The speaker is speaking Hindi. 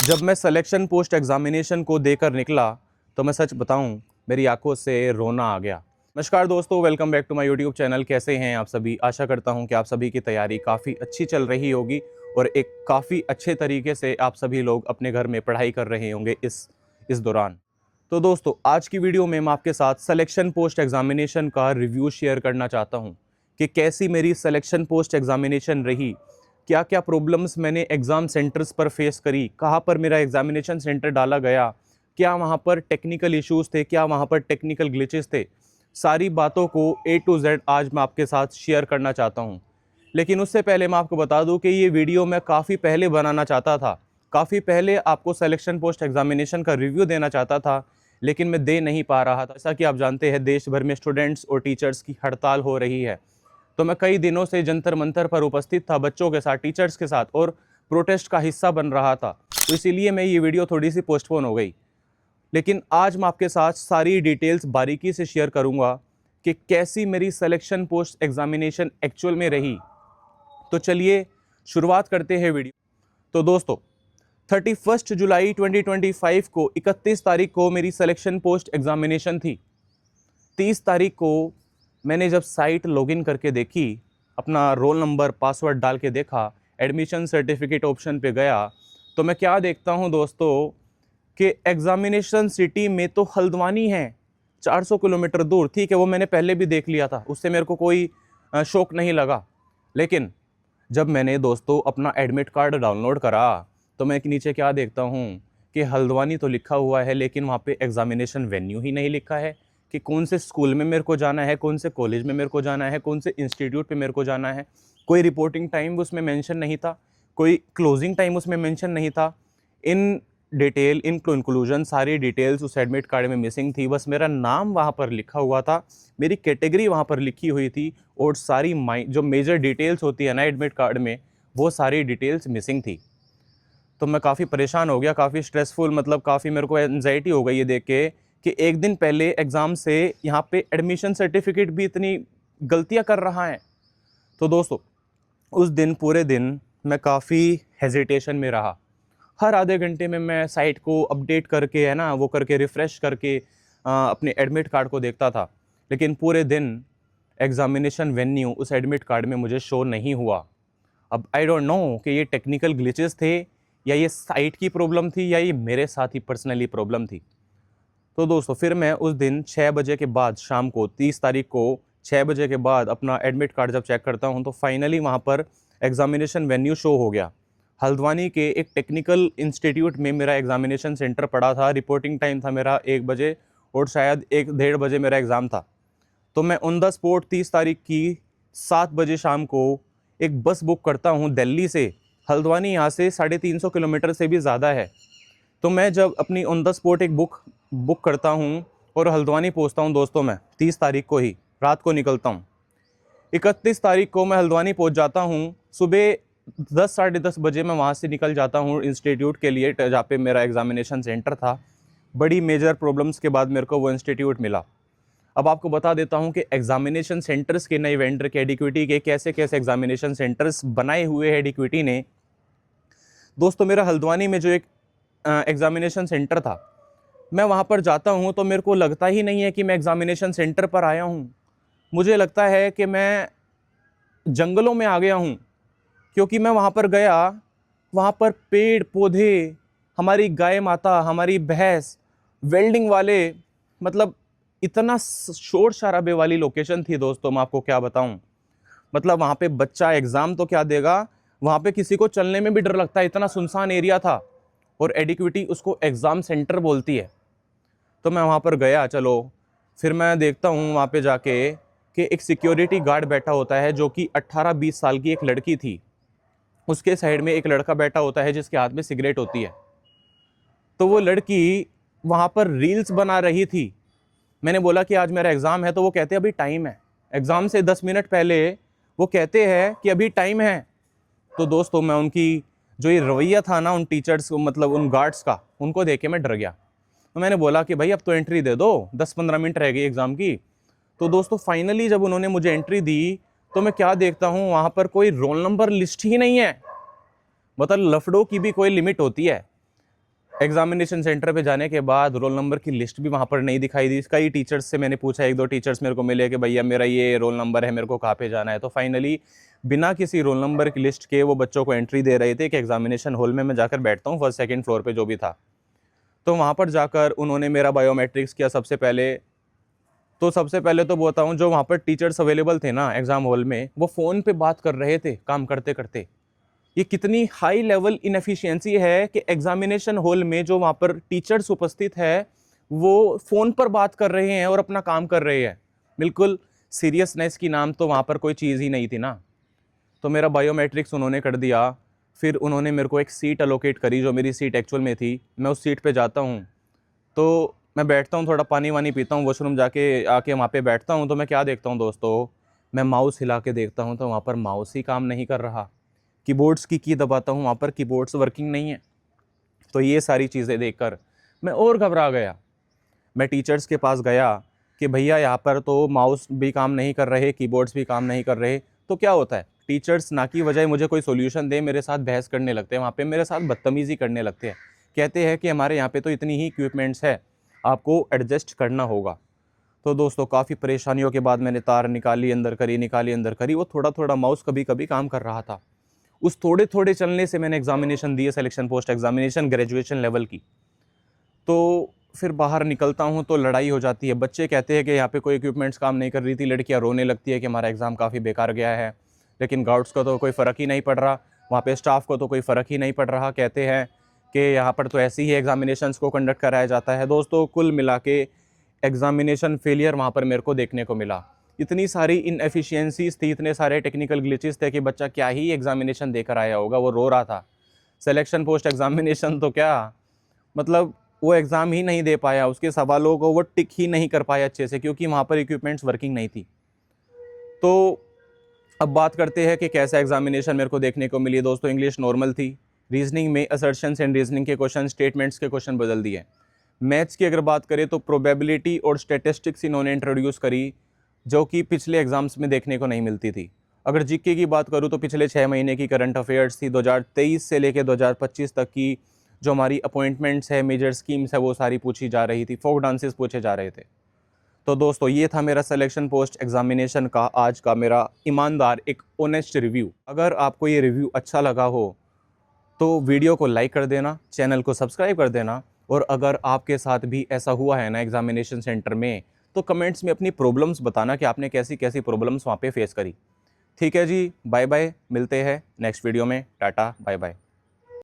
जब मैं सिलेक्शन पोस्ट एग्जामिनेशन को देकर निकला तो मैं सच बताऊं, मेरी आंखों से रोना आ गया। नमस्कार दोस्तों, welcome back to my YouTube channel. कैसे हैं आप सभी? आशा करता हूं कि आप सभी की तैयारी काफ़ी अच्छी चल रही होगी और एक काफ़ी अच्छे तरीके से आप सभी लोग अपने घर में पढ़ाई कर रहे होंगे इस दौरान। तो दोस्तों, आज की वीडियो में मैं आपके साथ सिलेक्शन पोस्ट एग्जामिनेशन का रिव्यू शेयर करना चाहता हूं कि कैसी मेरी सिलेक्शन पोस्ट एग्जामिनेशन रही, क्या क्या प्रॉब्लम्स मैंने एग्ज़ाम सेंटर्स पर फेस करी, कहाँ पर मेरा एग्जामिनेशन सेंटर डाला गया, क्या वहाँ पर टेक्निकल इश्यूज़ थे, क्या वहाँ पर टेक्निकल ग्लिचेस थे। सारी बातों को A to Z आज मैं आपके साथ शेयर करना चाहता हूँ। लेकिन उससे पहले मैं आपको बता दूं कि ये वीडियो मैं काफ़ी पहले बनाना चाहता था। काफ़ी पहले आपको सिलेक्शन पोस्ट एग्जामिनेशन का रिव्यू देना चाहता था, लेकिन मैं दे नहीं पा रहा था। जैसा कि आप जानते हैं, देश भर में स्टूडेंट्स और टीचर्स की हड़ताल हो रही है। तो मैं कई दिनों से जंतर मंतर पर उपस्थित था, बच्चों के साथ, टीचर्स के साथ, और प्रोटेस्ट का हिस्सा बन रहा था। तो इसीलिए मैं ये वीडियो थोड़ी सी पोस्टपोन हो गई। लेकिन आज मैं आपके साथ सारी डिटेल्स बारीकी से शेयर करूंगा कि कैसी मेरी सिलेक्शन पोस्ट एग्जामिनेशन एक्चुअल में रही। तो चलिए शुरुआत करते हैं वीडियो। तो दोस्तों, 31 जुलाई 2025 को 31 तारीख को मेरी सिलेक्शन पोस्ट एग्जामिनेशन थी। 30 तारीख को मैंने जब साइट लॉगिन करके देखी, अपना रोल नंबर पासवर्ड डाल के देखा, एडमिशन सर्टिफिकेट ऑप्शन पे गया, तो मैं क्या देखता हूं दोस्तों कि एग्जामिनेशन सिटी में तो हल्द्वानी है, 400 किलोमीटर दूर। ठीक है, वो मैंने पहले भी देख लिया था, उससे मेरे को कोई शौक नहीं लगा। लेकिन जब मैंने दोस्तों अपना एडमिट कार्ड डाउनलोड करा तो मैं नीचे क्या देखता हूँ कि हल्द्वानी तो लिखा हुआ है, लेकिन वहाँ पे एग्जामिनेशन वेन्यू ही नहीं लिखा है कि कौन से स्कूल में मेरे को जाना है, कौन से कॉलेज में मेरे को जाना है, कौन से इंस्टीट्यूट पे मेरे को जाना है। कोई रिपोर्टिंग टाइम उसमें मेंशन नहीं था, कोई क्लोजिंग टाइम उसमें मेंशन नहीं था। इन डिटेल, इन कंक्लूजन, सारी डिटेल्स उस एडमिट कार्ड में मिसिंग थी। बस मेरा नाम वहाँ पर लिखा हुआ था, मेरी कैटेगरी वहाँ पर लिखी हुई थी, और सारी जो मेजर डिटेल्स होती है ना एडमिट कार्ड में, वो सारी डिटेल्स मिसिंग थी। तो मैं काफ़ी परेशान हो गया, काफ़ी स्ट्रेसफुल, मतलब काफ़ी मेरे को एंजाइटी हो गई ये देख के कि एक दिन पहले एग्ज़ाम से यहाँ पे एडमिशन सर्टिफिकेट भी इतनी गलतियाँ कर रहा है। तो दोस्तों, उस दिन पूरे दिन मैं काफ़ी हेजिटेशन में रहा। हर आधे घंटे में मैं साइट को अपडेट करके, है ना, वो करके रिफ़्रेश करके अपने एडमिट कार्ड को देखता था। लेकिन पूरे दिन एग्ज़ामिनेशन वेन्यू उस एडमिट कार्ड में मुझे शो नहीं हुआ। अब आई डोंट नो कि ये टेक्निकल ग्लिचेस थे, या ये साइट की प्रॉब्लम थी, या ये मेरे साथ ही पर्सनली प्रॉब्लम थी। तो दोस्तों, फिर मैं उस दिन 6 बजे के बाद, शाम को 30 तारीख को 6 बजे के बाद अपना एडमिट कार्ड जब चेक करता हूँ तो फाइनली वहाँ पर एग्ज़ामिनेशन वेन्यू शो हो गया। हल्द्वानी के एक टेक्निकल इंस्टीट्यूट में मेरा एग्ज़ामिनेशन सेंटर पड़ा था। रिपोर्टिंग टाइम था मेरा 1 बजे, और शायद 1 डेढ़ बजे मेरा एग्ज़ाम था। तो मैं ऑन द स्पॉट 30 तारीख की 7 बजे शाम को एक बस बुक करता हूँ दिल्ली से। हल्द्वानी यहाँ से 350 किलोमीटर से भी ज़्यादा है। तो मैं जब अपनी ऑन द स्पॉट एक बुक करता हूँ और हल्द्वानी पहुँचता हूँ दोस्तों, मैं 30 तारीख को ही रात को निकलता हूँ। 31 तारीख को मैं हल्द्वानी पहुँच जाता हूँ। सुबह 10 साढ़े 10 बजे मैं वहाँ से निकल जाता हूँ इंस्टीट्यूट के लिए, जहाँ पे मेरा एग्ज़ामिनेशन सेंटर था। बड़ी मेजर प्रॉब्लम्स के बाद मेरे को वो इंस्टीट्यूट मिला। अब आपको बता देता हूँ कि एग्ज़ामिनेशन सेंटर्स के नए वेंडर के एडिक्विटी के कैसे कैसे एग्ज़ामिनेशन सेंटर्स बनाए हुए हैं एडिक्विटी ने। दोस्तों, मेरा हल्द्वानी में जो एक एग्ज़ामिनेशन सेंटर था, मैं वहाँ पर जाता हूँ तो मेरे को लगता ही नहीं है कि मैं एग्ज़ामिनेशन सेंटर पर आया हूँ। मुझे लगता है कि मैं जंगलों में आ गया हूँ, क्योंकि मैं वहाँ पर गया, वहाँ पर पेड़ पौधे, हमारी गाय माता, हमारी भैंस, वेल्डिंग वाले, मतलब इतना शोर शराबे वाली लोकेशन थी दोस्तों, मैं आपको क्या बताऊँ। मतलब वहाँ पे बच्चा एग्ज़ाम तो क्या देगा, वहाँ पे किसी को चलने में भी डर लगता है, इतना सुनसान एरिया था, और एडिक्विटी उसको एग्ज़ाम सेंटर बोलती है। तो मैं वहाँ पर गया, चलो, फिर मैं देखता हूँ वहाँ पे जाके कि एक सिक्योरिटी गार्ड बैठा होता है, जो कि 18-20 साल की एक लड़की थी। उसके साइड में एक लड़का बैठा होता है जिसके हाथ में सिगरेट होती है। तो वो लड़की वहाँ पर रील्स बना रही थी। मैंने बोला कि आज मेरा एग्ज़ाम है, तो वो कहते हैं अभी टाइम है। एग्ज़ाम से 10 मिनट पहले वो कहते हैं कि अभी टाइम है। तो दोस्तों, मैं उनकी जो ये रवैया था ना, उन टीचर्स को, मतलब उन गार्ड्स का, उनको देख के मैं डर गया। तो मैंने बोला कि भाई अब तो एंट्री दे दो, 10-15 मिनट रह गई एग्ज़ाम की। तो दोस्तों, फाइनली जब उन्होंने मुझे एंट्री दी तो मैं क्या देखता हूँ, वहाँ पर कोई रोल नंबर लिस्ट ही नहीं है। मतलब लफड़ों की भी कोई लिमिट होती है। एग्जामिनेशन सेंटर पे जाने के बाद रोल नंबर की लिस्ट भी वहाँ पर नहीं दिखाई दी। कई टीचर्स से मैंने पूछा, 1-2 टीचर्स मेरे को मिले कि भैया मेरा ये रोल नंबर है, मेरे को कहाँ पे जाना है। तो फाइनली बिना किसी रोल नंबर की लिस्ट के वो बच्चों को एंट्री दे रहे थे कि एग्जामिनेशन हॉल में मैं जाकर बैठता हूँ, फर्स्ट सेकंड फ्लोर पे जो भी था। तो वहाँ पर जाकर उन्होंने मेरा बायोमेट्रिक्स किया सबसे पहले। तो सबसे पहले तो बताऊँ, जो वहाँ पर टीचर्स अवेलेबल थे ना एग्ज़ाम हॉल में, वो फ़ोन पे बात कर रहे थे काम करते करते। ये कितनी हाई लेवल इनएफिशिएंसी है कि एग्जामिनेशन हॉल में जो वहाँ पर टीचर्स उपस्थित है वो फ़ोन पर बात कर रहे हैं और अपना काम कर रहे हैं। बिल्कुल सीरियसनेस की नाम तो वहाँ पर कोई चीज़ ही नहीं थी ना। तो मेरा बायोमेट्रिक्स उन्होंने कर दिया। फिर उन्होंने मेरे को एक सीट अलोकेट करी, जो मेरी सीट एक्चुअल में थी। मैं उस सीट पे जाता हूँ तो मैं बैठता हूँ, थोड़ा पानी वानी पीता हूँ, वॉशरूम जाके आके वहाँ पे बैठता हूँ। तो मैं क्या देखता हूँ दोस्तों, मैं माउस हिला के देखता हूँ तो वहाँ पर माउस ही काम नहीं कर रहा। कीबोर्ड्स की दबाता हूँ, वहाँ पर कीबोर्ड्स वर्किंग नहीं है। तो ये सारी चीज़ें देखकर मैं और घबरा गया। मैं टीचर्स के पास गया कि भैया यहाँ पर तो माउस भी काम नहीं कर रहे, कीबोर्ड्स भी काम नहीं कर रहे, तो क्या होता है? टीचर्स ना की बजाय मुझे कोई सॉल्यूशन दे, मेरे साथ बहस करने लगते हैं, वहाँ पे मेरे साथ बदतमीज़ी करने लगते हैं। कहते हैं कि हमारे यहाँ पे तो इतनी ही इक्विपमेंट्स है, आपको एडजस्ट करना होगा। तो दोस्तों काफ़ी परेशानियों के बाद मैंने तार निकाली, अंदर करी, निकाली, अंदर करी। वो थोड़ा-थोड़ा माउस कभी-कभी काम कर रहा था। उस थोड़े-थोड़े चलने से मैंने एग्ज़ामिनेशन दी है, selection post examination graduation level की। तो फिर बाहर निकलता हूँ तो लड़ाई हो जाती है। बच्चे कहते हैं कि यहाँ पे कोई इक्विपमेंट्स काम नहीं कर रही थी, लड़कियाँ रोने लगती है कि हमारा एग्ज़ाम काफ़ी बेकार गया है। लेकिन गार्ड्स को तो कोई फ़र्क ही नहीं पड़ रहा, वहाँ पे स्टाफ को तो कोई फ़र्क ही नहीं पड़ रहा। कहते हैं कि यहाँ पर तो ऐसे ही एग्ज़ामिनेशंस को कंडक्ट कराया जाता है। दोस्तों कुल मिला के एग्ज़ामिनेशन फेलियर वहाँ पर मेरे को देखने को मिला। इतनी सारी इनएफिशिएंसीज़ थी, इतने सारे टेक्निकल ग्लिचेस थे कि बच्चा क्या ही एग्ज़ामिनेशन देकर आया होगा, वो रो रहा था। सिलेक्शन पोस्ट एग्ज़ामिनेशन तो क्या, मतलब वो एग्ज़ाम ही नहीं दे पाया, उसके सवालों को वो टिक ही नहीं कर पाया अच्छे से, क्योंकि वहाँ पर इक्विपमेंट्स वर्किंग नहीं थी। तो अब बात करते हैं कि कैसा एग्ज़ामिनेशन मेरे को देखने को मिली। दोस्तों इंग्लिश नॉर्मल थी, रीजनिंग में असर्शंस एंड रीजनिंग के क्वेश्चन, स्टेटमेंट्स के क्वेश्चन बदल दिए। मैथ्स की अगर बात करें तो प्रोबेबिलिटी और स्टैटिस्टिक्स इन्होंने इंट्रोड्यूस करी, जो कि पिछले एग्ज़ाम्स में देखने को नहीं मिलती थी। अगर जीके की बात करूँ तो पिछले 6 महीने की करंट अफेयर्स थी, 2023 से लेकर 2025 तक की जो हमारी अपॉइंटमेंट्स है, मेजर स्कीम्स है, वो सारी पूछी जा रही थी, फोक डांसेस पूछे जा रहे थे। तो दोस्तों ये था मेरा सिलेक्शन पोस्ट एग्ज़ामिनेशन का आज का मेरा ईमानदार एक ऑनेस्ट रिव्यू। अगर आपको ये रिव्यू अच्छा लगा हो तो वीडियो को लाइक कर देना, चैनल को सब्सक्राइब कर देना। और अगर आपके साथ भी ऐसा हुआ है ना एग्ज़ामिनेशन सेंटर में, तो कमेंट्स में अपनी प्रॉब्लम्स बताना कि आपने कैसी कैसी प्रॉब्लम्स वहाँ पे फेस करी। ठीक है जी, बाय बाय, मिलते हैं नेक्स्ट वीडियो में। Tata bye bye.